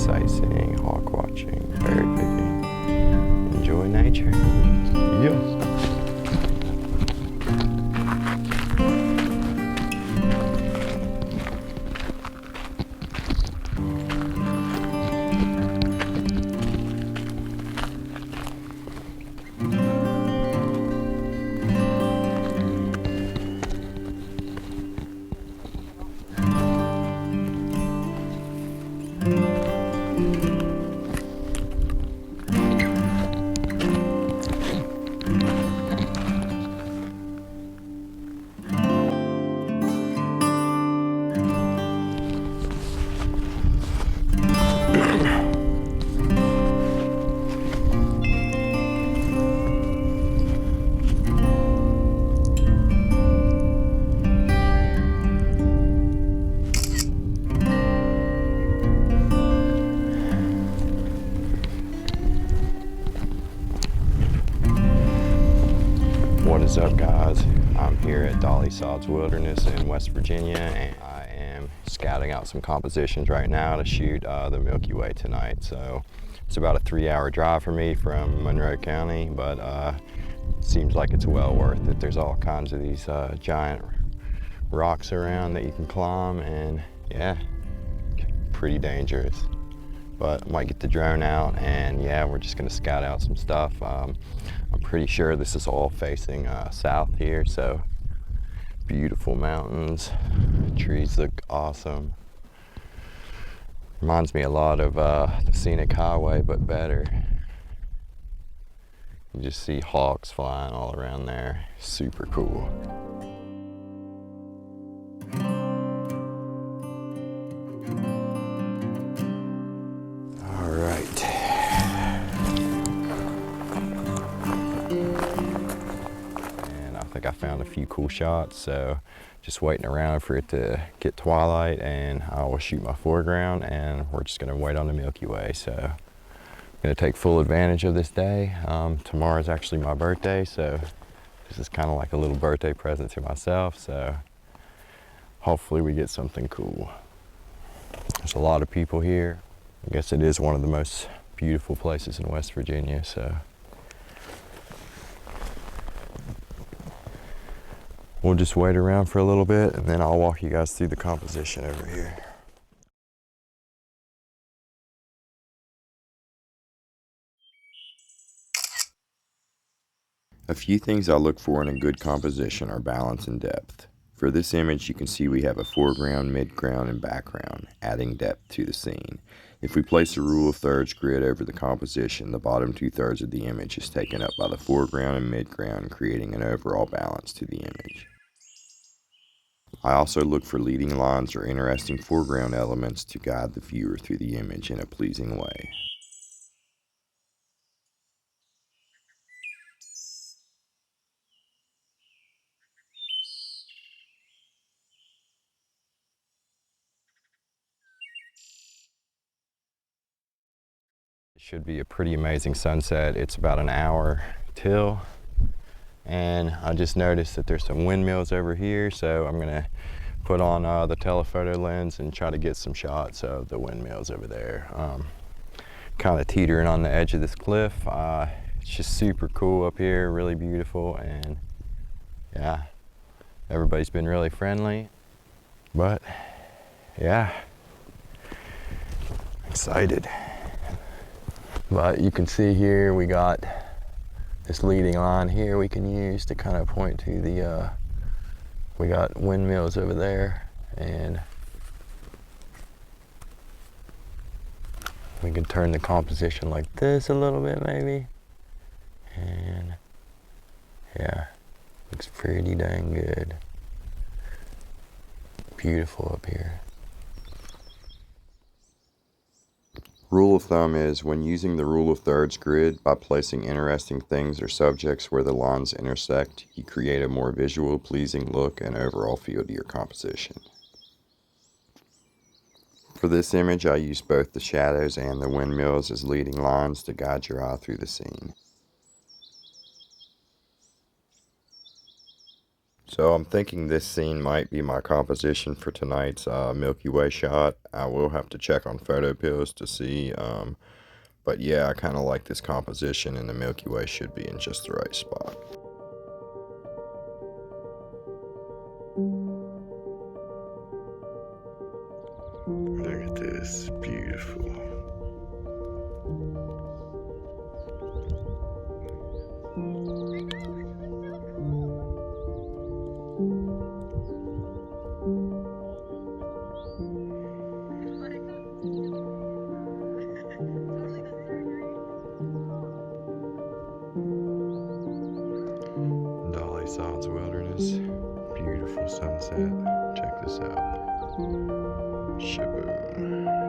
sightseeing, hawk watching, bird picking. Enjoy nature. Yeah. What is up, guys? I'm here at Dolly Sods Wilderness in West Virginia, and I am scouting out some compositions right now to shoot the Milky Way tonight. So it's about a 3-hour drive for me from Monroe County, but seems like it's well worth it. There's all kinds of these giant rocks around that you can climb, and yeah, pretty dangerous. But I might get the drone out, and yeah, we're just gonna scout out some stuff. I'm pretty sure this is all facing south here, so beautiful mountains, trees look awesome. Reminds me a lot of the scenic highway, but better. You just see hawks flying all around there, super cool. I found a few cool shots, so just waiting around for it to get twilight, and I will shoot my foreground, and we're just gonna wait on the Milky Way. So I'm gonna take full advantage of this day. Tomorrow's actually my birthday, so this is kind of like a little birthday present to myself, so hopefully we get something cool. There's a lot of people here. I guess it is one of the most beautiful places in West Virginia, so we'll just wait around for a little bit, and then I'll walk you guys through the composition over here. A few things I look for in a good composition are balance and depth. For this image, you can see we have a foreground, midground, and background, adding depth to the scene. If we place a rule of thirds grid over the composition, the bottom 2/3 of the image is taken up by the foreground and midground, creating an overall balance to the image. I also look for leading lines or interesting foreground elements to guide the viewer through the image in a pleasing way. It should be a pretty amazing sunset. It's about an hour till, and I just noticed that there's some windmills over here, so I'm gonna put on the telephoto lens and try to get some shots of the windmills over there. Kind of teetering on the edge of this cliff. It's just super cool up here, really beautiful, and yeah, everybody's been really friendly, but yeah, excited. But you can see here we got this leading line here we can use to kind of point to the we got windmills over there, and we can turn the composition like this a little bit maybe, and yeah, looks pretty dang good. Beautiful up here. Rule of thumb is, when using the rule of thirds grid, by placing interesting things or subjects where the lines intersect, you create a more visual, pleasing look and overall feel to your composition. For this image, I used both the shadows and the windmills as leading lines to guide your eye through the scene. So I'm thinking this scene might be my composition for tonight's Milky Way shot. I will have to check on photo pills to see, but yeah, I kind of like this composition, and the Milky Way should be in just the right spot. Look at this, beautiful. Dolly Sods Wilderness, beautiful sunset. Check this out. Shaboom.